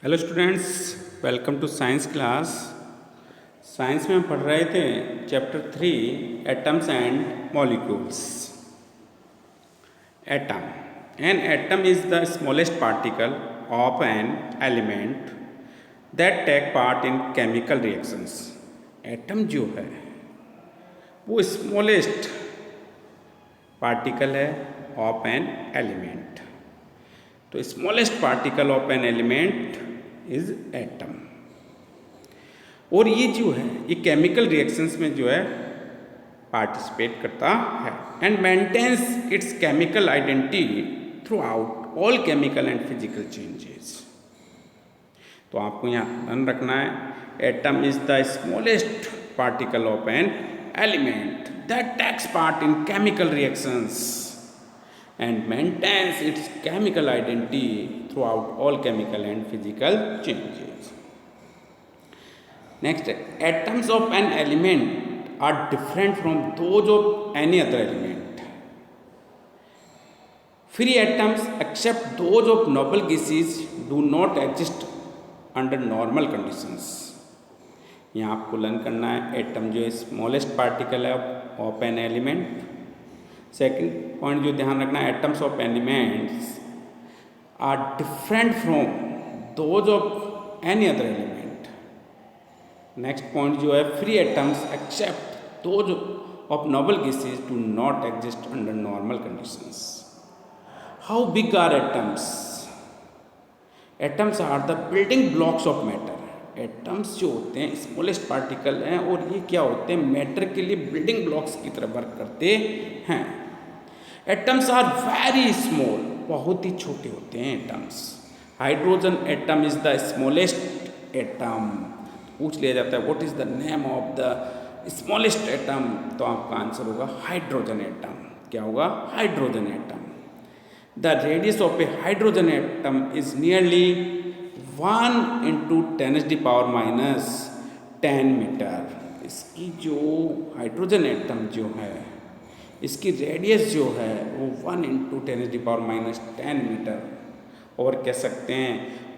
Hello students, welcome to science class. Science में हम पढ़ रहे थे chapter 3 atoms and molecules. Atom, an atom is the smallest particle of an element that take part in chemical reactions. Atom जो है वो smallest particle है of an element. तो smallest particle of an element is atom. और ये जो है ये केमिकल रिएक्शंस में जो है पार्टिसिपेट करता है and maintains its chemical identity throughout all chemical and physical changes. तो आपको यहाँ ध्यान रखना है, atom is the smallest particle of an element that takes part in chemical reactions and maintains its chemical identity throughout all chemical and physical changes. Next, atoms of an element are different from those of any other element. Free atoms except those of noble gases do not exist under normal conditions. यहाँ आपको learn करना है, atom जो smallest particle है of an element. Second point जो ध्यान रखना है, atoms of elements are different from those of any other element. Next point जो है, free atoms except those of noble gases do not exist under normal conditions. How big are atoms? Atoms are the building blocks of matter. Atoms जो होते हैं smallest particle हैं और ये क्या होते हैं, मैटर के लिए बिल्डिंग ब्लॉक्स की तरह वर्क करते हैं। एटम्स आर वेरी स्मॉल, बहुत ही छोटे होते हैं atoms. Hydrogen atom is the smallest atom. पूछ लिया जाता है what is the name of the smallest atom, तो आपका आंसर होगा हाइड्रोजन एटम। क्या होगा? Hydrogen atom. The radius of a hydrogen atom is nearly 1 × 10⁻⁻10 metre. इसकी जो हाइड्रोजन एटम जो है इसकी रेडियस जो है वो 1 × 10⁻10 मीटर, और कह सकते हैं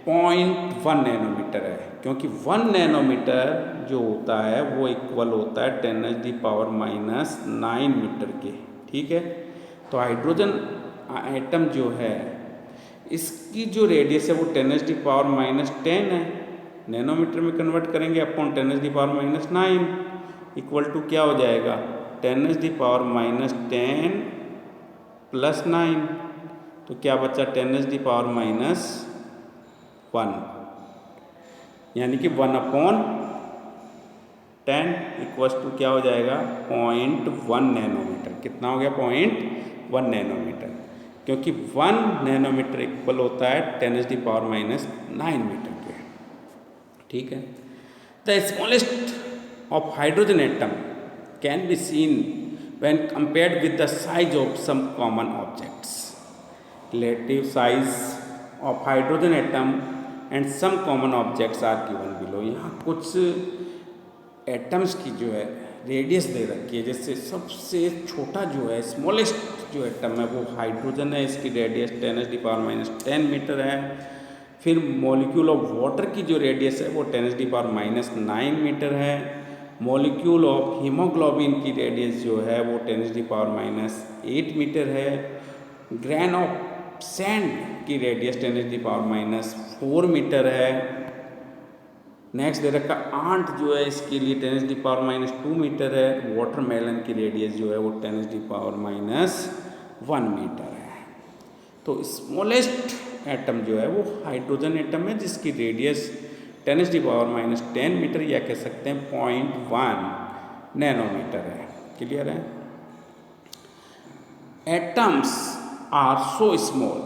0.1 नैनोमीटर है, क्योंकि 1 नैनोमीटर जो होता है वो इक्वल होता है 10⁻⁹ मीटर के। ठीक है, तो हाइड्रोजन एटम जो है इसकी जो रेडियस है वो 10⁻⁻10 है। नैनोमीटर में कन्वर्ट करेंगे अपॉन 10⁻⁹ इक्वल टू क्या हो जाएगा, 10⁻⁻10 + 9, तो क्या बचा 10⁻⁻1, यानी कि 1/10 इक्वल्स टू क्या हो जाएगा 0.1 नैनोमीटर। कितना हो गया? 0.1 नैनोमीटर, क्योंकि 1 नैनोमीटर इक्वल होता है 10⁻⁹ मीटर के। ठीक है, the smallest of hydrogen atom can be seen when compared with the size of some common objects. Relative size of hydrogen atom and some common objects are given below. यहाँ कुछ atoms की जो है radius दे रखी है, जैसे सबसे छोटा जो है स्मॉलेस्ट जो एटम है वो हाइड्रोजन है, इसकी रेडियस 10⁻⁻10 मीटर है। फिर मॉलिक्यूल ऑफ वाटर की जो रेडियस है वो 10⁻⁹ मीटर है। मॉलिक्यूल ऑफ हीमोग्लोबिन की रेडियस जो है वो 10⁻⁸ मीटर है। ग्रेन ऑफ सैंड की रेडियस 10⁻⁴ मीटर है। नेक्स्ट दे रखा आंट जो है इसके लिए 10⁻⁻2 मीटर है। वाटरमेलन की रेडियस जो है वो 10⁻⁻1 मीटर है। तो स्मॉलेस्ट एटम जो है वो हाइड्रोजन एटम है, जिसकी रेडियस 10⁻⁻10 मीटर या कह सकते हैं 0.1 नैनोमीटर है। क्लियर है? Atoms are so small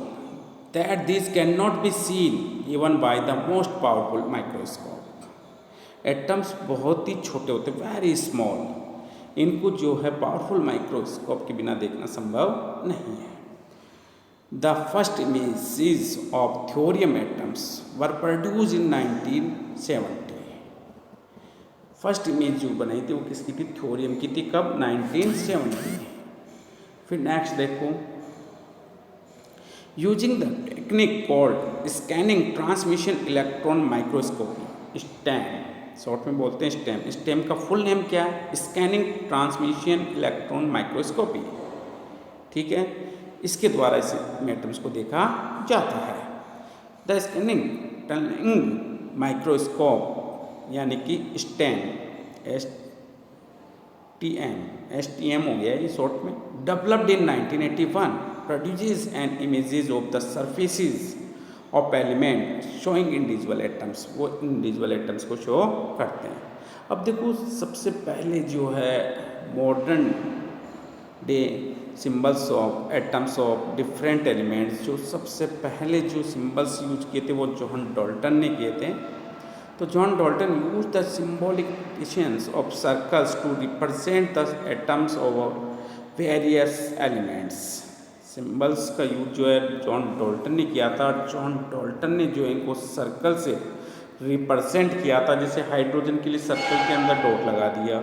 that this can not be seen even by the most powerful microscope. Atoms बहुत ही छोटे होते हैं, वेरी स्मॉल, इनको जो है पावरफुल माइक्रोस्कोप के बिना देखना संभव नहीं है। The first images of thorium atoms were produce in 1970। First image जो बनाई थी वो किसकी थी? थोरियम की थी। कब? 1970। फिर नेक्स्ट देखो, using the technique called scanning transmission electron microscopy, STEM, short में बोलते हैं स्टेम। स्टेम का फुल नेम क्या है? Scanning transmission electron microscopy. ठीक है, इसके द्वारा इस एटम्स को देखा जाता है। द स्कैनिंग टनलिंग माइक्रोस्कोप यानी कि स्टेम, STM हो गया ये शॉर्ट में, developed in 1981, produces N images of the surfaces of element showing individual atoms, वो इंडिविजुअल एटम्स को शो करते हैं। अब देखो सबसे पहले जो है modern day symbols of atoms of different elements, जो सबसे पहले जो सिंबल्स यूज किए थे वो जॉन डाल्टन ने किए थे। तो John Dalton use the symbolications of circles to represent the atoms of various elements. Symbols का यूज जो है जॉन डाल्टन ने किया था। जॉन डाल्टन ने जो इनको सर्कल से रिप्रेजेंट किया था, जैसे हाइड्रोजन के लिए सर्कल के अंदर डॉट लगा दिया,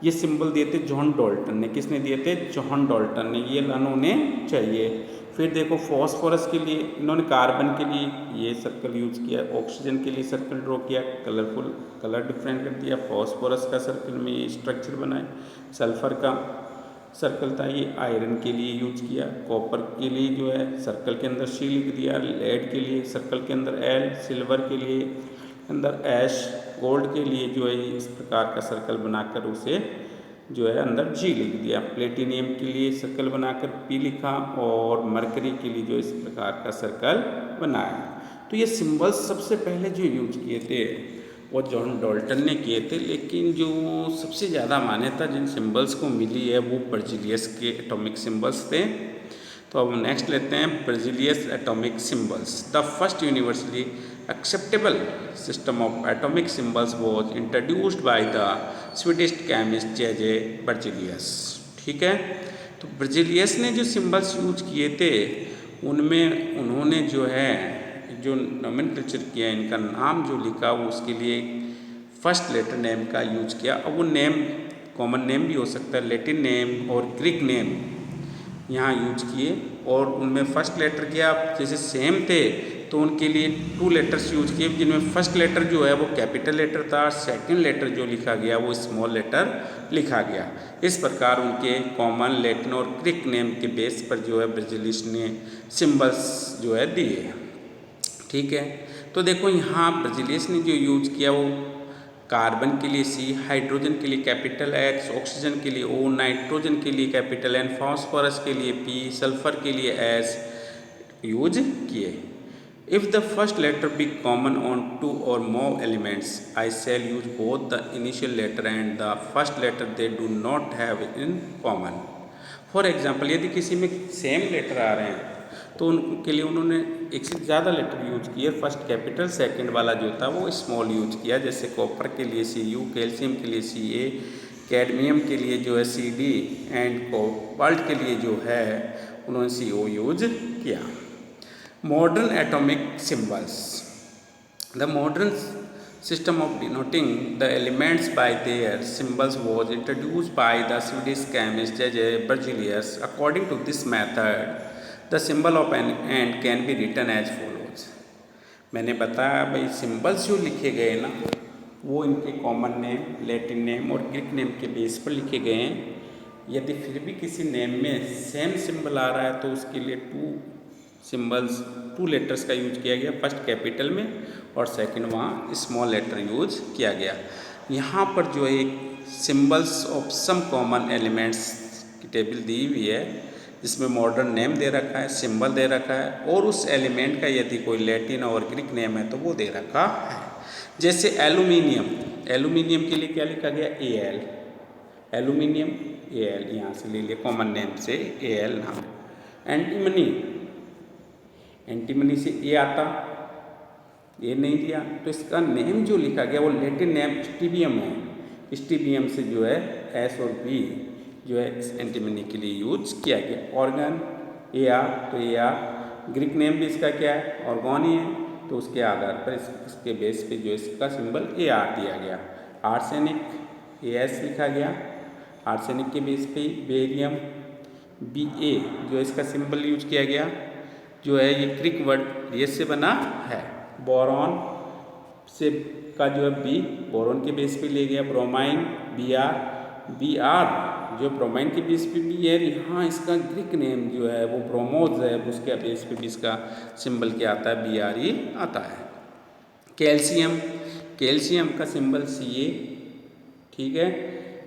ये सिंबल दिए थे जॉन डाल्टन ने। किसने दिए थे? जॉन डाल्टन ने। ये लाने चाहिए। फिर देखो फॉस्फोरस के लिए इन्होंने कार्बन के लिए ये सर्कल यूज किया, ऑक्सीजन के लिए सर्कल ड्रॉ किया, कलरफुल कलर डिफरेंट कर दिया। फॉस्फोरस का सर्कल में ये स्ट्रक्चर बनाए। सल्फर का सर्कल था, ये आयरन के लिए यूज किया। कॉपर के लिए जो है सर्कल के अंदर C लिख दिया। लेड के लिए सर्कल के अंदर L, सिल्वर के लिए अंदर ऐश, गोल्ड के लिए जो है इस प्रकार का सर्कल बनाकर उसे जो है अंदर G लिख दिया। प्लेटिनियम के लिए सर्कल बनाकर P लिखा और मरकरी के लिए जो इस प्रकार का सर्कल बनाया। तो ये सिंबल्स सबसे पहले जो यूज किए थे वो जॉन डाल्टन ने किए थे, लेकिन जो सबसे ज़्यादा मान्यता जिन सिंबल्स को मिली है वो बर्जीलियस के एटॉमिक सिंबल्स थे। तो अब नेक्स्ट लेते हैं Berzelius atomic symbols. The first universally acceptable system of atomic symbols was introduced by the Swedish chemist J.J. Berzelius। ठीक है, तो बर्जीलियस ने जो सिंबल्स यूज किए थे उनमें उन्होंने जो है जो नोमेनक्लेचर किया, इनका नाम जो लिखा वो उसके लिए फर्स्ट लेटर नेम का यूज किया। अब वो नेम कॉमन नेम भी हो सकता है, लैटिन नेम और ग्रीक नेम यहाँ यूज किए और उनमें फर्स्ट लेटर क्या जैसे सेम थे तो उनके लिए 2 लेटर्स यूज किए, जिनमें फर्स्ट लेटर जो है वो कैपिटल लेटर था, सेकंड लेटर जो लिखा गया वो स्मॉल लेटर लिखा गया। इस प्रकार उनके कॉमन लैटिन और ग्रीक नेम के बेस पर जो है बर्जीलियस ने सिंबल्स जो है दिए। ठीक है, तो देखो यहाँ बर्जीलियस ने जो यूज किया वो कार्बन के लिए C, हाइड्रोजन के लिए कैपिटल H, ऑक्सीजन के लिए O, नाइट्रोजन के लिए कैपिटल N, फास्फोरस के लिए P, सल्फर के लिए S यूज किए। If the first letter be common on 2 or more elements, I shall use both the initial letter and the first letter they do not have in common। For example, यदि किसी में same letter आ रहे हैं तो उनके लिए उन्होंने एक से ज़्यादा लेटर यूज किए। फर्स्ट कैपिटल, सेकंड वाला जो था वो स्मॉल यूज किया। जैसे कॉपर के लिए Cu, कैल्शियम के लिए Ca, कैडमियम के लिए जो है Cd एंड कोबाल्ट के लिए जो है उन्होंने Co यूज किया। Modern atomic symbols. The modern system of denoting the elements by their symbols was introduced by the Swedish chemist J.J. Berzelius। According to this method, the symbol of an ant can be written as follows। मैंने बताया भाई symbols जो लिखे गए ना वो इनके common name, Latin name और ग्रीक नेम के बेस पर लिखे गए हैं। यदि फिर भी किसी नेम में सेम सिंबल आ रहा है तो उसके लिए 2 लेटर्स का यूज किया गया, फर्स्ट कैपिटल में और सेकंड वहाँ स्मॉल लेटर यूज किया गया। यहाँ पर जो है एक symbols of some common elements की टेबल दी हुई है जिसमें मॉडर्न नेम दे रखा है, सिंबल दे रखा है और उस एलिमेंट का यदि कोई लैटिन और ग्रीक नेम है तो वो दे रखा है। जैसे एल्यूमिनियम, एल्यूमिनियम के लिए क्या लिखा गया? Al, एल्यूमिनियम Al, यहाँ से ले लिया कॉमन नेम से Al नाम। एंटीमनी, एंटीमनी से A आता, ये नहीं दिया तो इसका नेम जो लिखा गया वो लैटिन नेम स्टीबियम है। स्टीबियम से जो है S और B जो है इस एंटीमनी के लिए यूज किया गया। ऑर्गन Ar, तो Ar ग्रीक नेम भी इसका क्या है? ऑर्गोनी है, तो उसके आधार पर इसके बेस पे जो इसका सिंबल Ar दिया गया। आर्सेनिक As लिखा गया, आर्सेनिक के बेस पे बेरियम Ba जो इसका सिंबल यूज किया गया। जो है ये ग्रीक वर्ड ये से बना है। बोरॉन से का जो है बी बोरॉन के बेस पे ले गया, ब्रोमाइन Br जो ब्रोमाइन के बेस पे भी है। यहाँ इसका ग्रीक नेम जो है वो ब्रोमोज है, उसके बेस पे भी इसका सिंबल क्या आता है, Bre आता है। कैल्शियम का सिंबल Ca, ठीक है।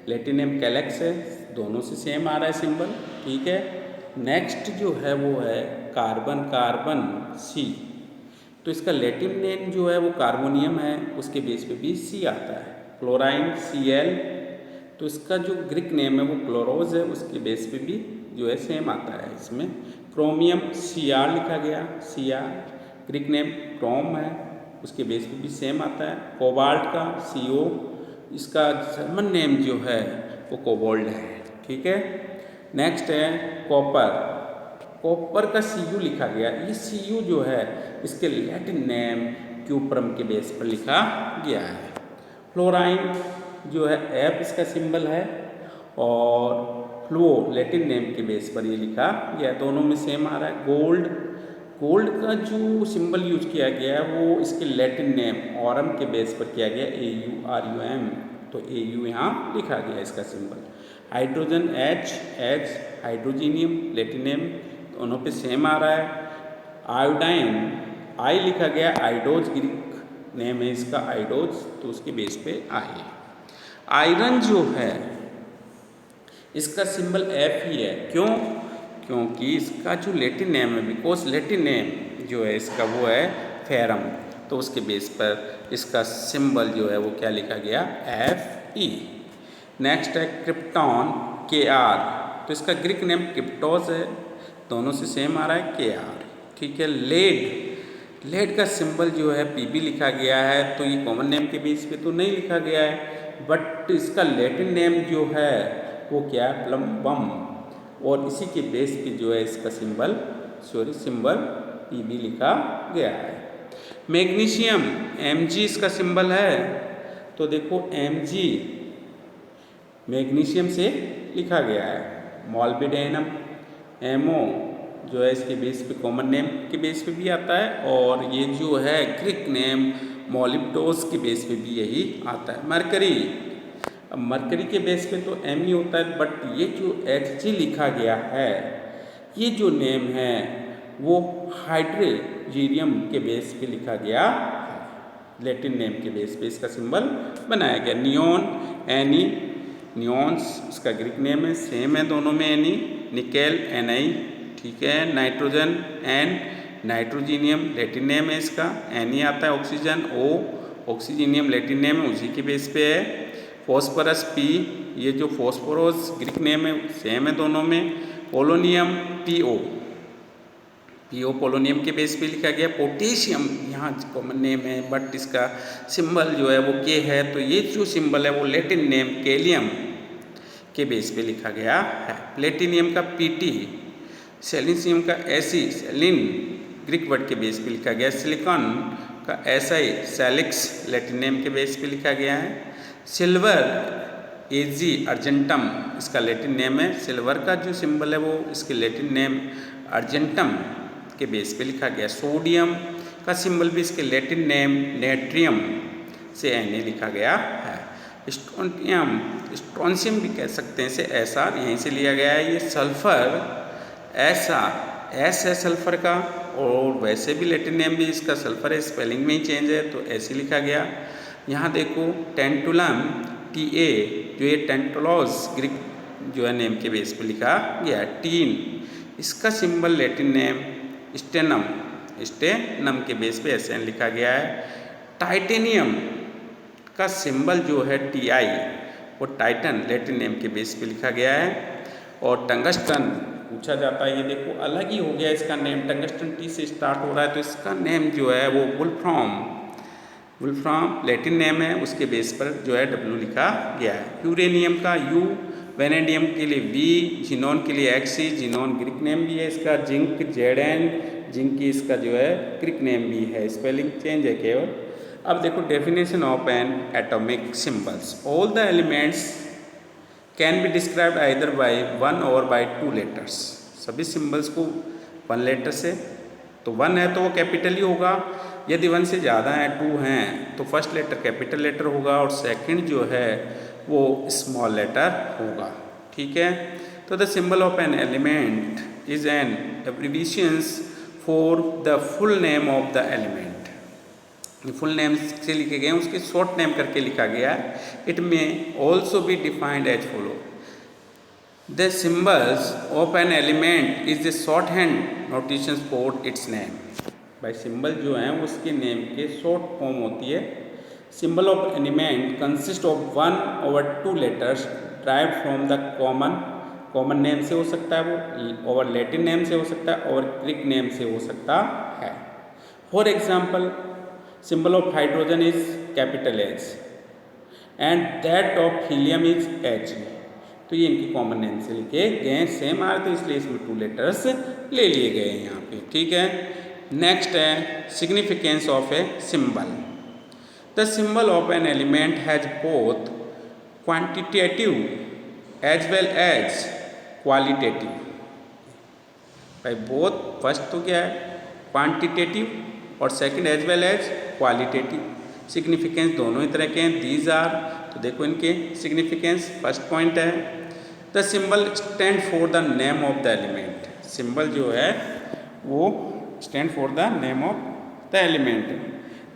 लैटिन नेम कैलेक्स है, दोनों से सेम आ रहा है सिंबल, ठीक है। नेक्स्ट जो है वो है कार्बन C, तो इसका लैटिन नेम जो है वो कार्बोनियम है, उसके बेस पे भी C आता है। क्लोराइन Cl, तो इसका जो ग्रीक नेम है वो क्लोरोज है, उसके बेस पे भी जो है सेम आता है इसमें। क्रोमियम Cr लिखा गया, Cr ग्रीक नेम क्रोम है, उसके बेस पे भी सेम आता है। कोबाल्ट का Co, इसका जर्मन नेम जो है वो कोबाल्ट है, ठीक है। नेक्स्ट है कॉपर का Cu लिखा गया, ये Cu जो है इसके लैटिन नेम क्यूप्रम के बेस पर लिखा गया है। फ्लोराइन जो है F इसका सिंबल है, और फ्लो लैटिन नेम के बेस पर ये लिखा गया, दोनों में सेम आ रहा है। गोल्ड का जो सिंबल यूज किया गया है वो इसके लैटिन नेम ऑरम के बेस पर किया गया, AuRum, तो Au यहाँ लिखा गया इसका symbol. Hydrogen H hydrogenium Latin name, दोनों पे सेम आ रहा है। आयोडाइन I लिखा गया, आइडोज ग्रीक नेम है इसका आइडोज, तो उसके बेस पे आई। आयरन जो है इसका सिंबल F ही है, क्यों? क्योंकि इसका जो लैटिन नेम है, बिकॉज लैटिन नेम जो है इसका वो है फेरम, तो उसके बेस पर इसका सिंबल जो है वो क्या लिखा गया, Fe। नेक्स्ट है क्रिप्टॉन Kr, तो इसका ग्रीक नेम क्रिप्टोस है, दोनों से सेम आ रहा है Kr, ठीक है। लेड का सिंबल जो है Pb लिखा गया है, तो ये कॉमन नेम के बेस पे तो नहीं लिखा गया है, बट इसका लैटिन नेम जो है वो क्या है, प्लम्बम, और इसी के बेस पे जो है इसका सिंबल Pb लिखा गया है। मैग्नीशियम Mg इसका सिंबल है, तो देखो Mg मैग्नीशियम से लिखा गया है। मॉल्बिडेनम Mo जो है इसके बेस पे कॉमन नेम के बेस पे भी आता है, और ये जो है ग्रीक नेम मोलिब्डोस के बेस पे भी यही आता है। मरकरी के बेस पे तो Me होता है, बट ये जो Hg लिखा गया है, ये जो नेम है वो हाइड्रोजीनियम के बेस पे लिखा गया है, लैटिन नेम के बेस पे इसका सिंबल बनाया गया। नियॉन्स इसका ग्रीक नेम है, सेम है दोनों में Ni। निकेल Ni, ठीक है। नाइट्रोजन नाइट्रोजीनियम लैटिन नेम है इसका, Ni आता है। ऑक्सीजन ऑक्सीजीनियम लैटिन नेम है, उसी के बेस पे है। फॉस्फोरस P, ये जो फॉस्फोरस ग्रीक नेम है सेम है दोनों में। पोलोनियम Po पोलोनियम के बेस पे लिखा गया। पोटेशियम यहाँ कॉमन नेम है, बट इसका सिंबल जो है वो K है, तो ये जो सिंबल है वो लैटिन नेम कैलियम के बेस पे लिखा गया है। प्लेटिनियम का Pt, सेलिसियम का Se सेलिन ग्रीक वर्ड के बेस पे लिखा गया। सिलिकॉन का Si सैलिक्स लैटिन नेम के बेस पे लिखा गया है। सिल्वर Ag अर्जेंटम इसका लैटिन नेम है, सिल्वर का जो सिंबल है वो इसके लैटिन नेम अर्जेंटम के बेस पे लिखा गया। सोडियम का सिंबल भी इसके लैटिन नेम नेट्रियम से Na लिखा गया है। स्ट्रोंशियम भी कह सकते हैं इसे, Sr यहीं से लिया गया है। ये सल्फर S है सल्फर का, और वैसे भी लैटिन नेम भी इसका सल्फर है, स्पेलिंग में ही चेंज है तो ऐसे लिखा गया। यहाँ देखो टेंटुलम Ta, जो ये टेंटोलॉज ग्रीक जो है नेम के बेस पे लिखा गया है। टीन इसका सिंबल लैटिन नेम स्टेनम के बेस पे Sn लिखा गया है। टाइटेनियम का सिंबल जो है Ti, वो टाइटन लैटिन नेम के बेस पे लिखा गया है। और टंगस्टन पूछा जाता है, ये देखो अलग ही हो गया इसका नेम, टंगस्टन T से स्टार्ट हो रहा है, तो इसका नेम जो है वो वुल्फ्राम लैटिन नेम है, उसके बेस पर जो है W लिखा गया है। यूरेनियम का U, वेनेडियम के लिए V, जिनॉन के लिए Xe, जिनॉन ग्रीक नेम भी है इसका। जिंक Zn, जिंक की इसका जो है ग्रीक नेम भी है, स्पेलिंग चेंज है केवल। अब देखो definition of N atomic symbols. All the elements can be described either bye 1 और बाय 2 लेटर्स। सभी सिंबल्स को 1 लेटर से तो 1 है तो वो कैपिटल ही होगा, यदि 1 से ज़्यादा है 2 हैं तो फर्स्ट लेटर कैपिटल लेटर होगा और सेकंड जो है वो स्मॉल लेटर होगा। ठीक है, तो the symbol of an element is an abbreviations for the full name of the element. Full name से लिखे गए उसके शॉर्ट नेम करके लिखा गया है। It may also be defined as follow, the symbols of an element is the shorthand notation for its name. भाई symbol जो हैं उसके नेम के शॉर्ट फॉर्म होती है। Symbol of element consist of 1/2 letters derived from the common name से हो सकता है वो, और लैटिन नेम से हो सकता है, और ग्रीक नेम से हो सकता है। For example symbol of hydrogen is capital H and that of helium is H। तो ये इनकी कॉमन नेम से लिखे गए, सेम आर तो इसलिए इसमें 2 लेटर्स ले लिए गए हैं यहाँ पे। ठीक है, नेक्स्ट है significance of a symbol. The symbol of an element has both quantitative as well as qualitative. भाई बोथ फर्स्ट तो क्या है क्वांटिटेटिव और second as well as qualitative. Significance दोनों ही तरह के हैं। दीज आर, तो देखो इनके सिग्निफिकेंस। फर्स्ट पॉइंट है the symbol stand for the name of the element. Symbol जो है वो stand for the name of the element.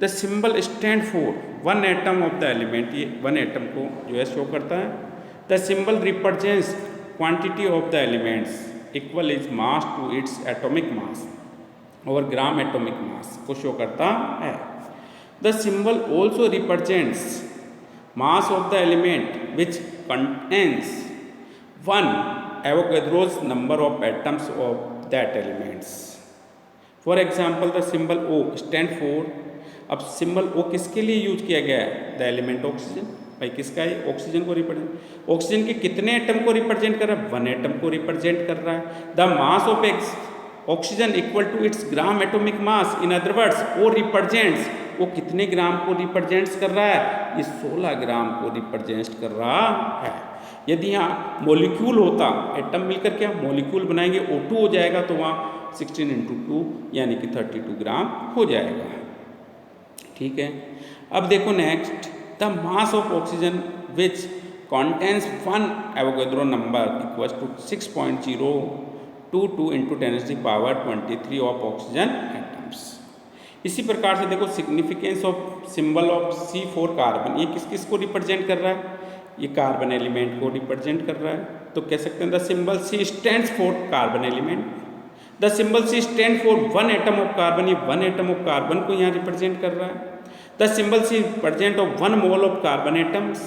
The symbol stand for 1 atom of the element, ये 1 एटम को जो है शो करता है। The symbol represents quantity of the elements equal is mass to its atomic mass और gram atomic mass को show करता है। The symbol also represents mass of the element which contains 1 Avogadro's number of atoms of that elements. For example the symbol O stand for, अब symbol O किसके लिए use किया गया है? The element oxygen. भाई किसका है? ऑक्सीजन को रिप्रेजेंट, ऑक्सीजन के कितने एटम को रिप्रेजेंट कर रहा है? 1 एटम को रिप्रेजेंट कर रहा है। The mass of oxygen equal to its gram atomic mass, in other words वो रिप्रेजेंट्स, वो कितने ग्राम को रिप्रेजेंट्स कर रहा है? ये 16 ग्राम को रिप्रेजेंट कर रहा है। यदि यहाँ मॉलिक्यूल होता, एटम मिलकर के मॉलिक्यूल बनाएंगे O2 हो जाएगा, तो वहाँ 16 × 2 यानी कि 32 ग्राम हो जाएगा। ठीक है, अब देखो next, the mass of oxygen which contains 1 Avogadro number equal to 6.022 × 10⁻23 of oxygen atoms. इसी प्रकार से देखो significance of symbol of C4 carbon, ये किस किस को रिप्रेजेंट कर रहा है? ये कार्बन एलिमेंट को रिप्रेजेंट कर रहा है। तो कह सकते हैं the symbol C stands for carbon element. The symbol C stand for 1 atom of carbon, ये 1 एटम ऑफ कार्बन को यहाँ रिप्रेजेंट कर रहा है। The symbol C represent of 1 mole of carbon atoms.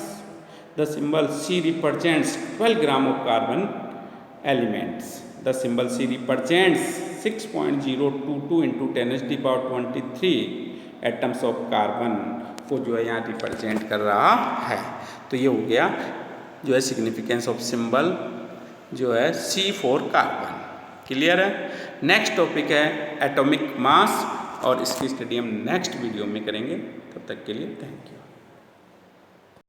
The symbol C represents 12 gram of carbon elements. The symbol C represents 6.022 × 10⁻23 atoms of carbon को जो है यहाँ रिप्रेजेंट कर रहा है। तो ये हो गया जो है सिग्निफिकेंस ऑफ सिंबल जो है C4 कार्बन। क्लियर है? नेक्स्ट टॉपिक है एटॉमिक मास, और इसकी स्टडी हम नेक्स्ट वीडियो में करेंगे। तब तक के लिए थैंक यू।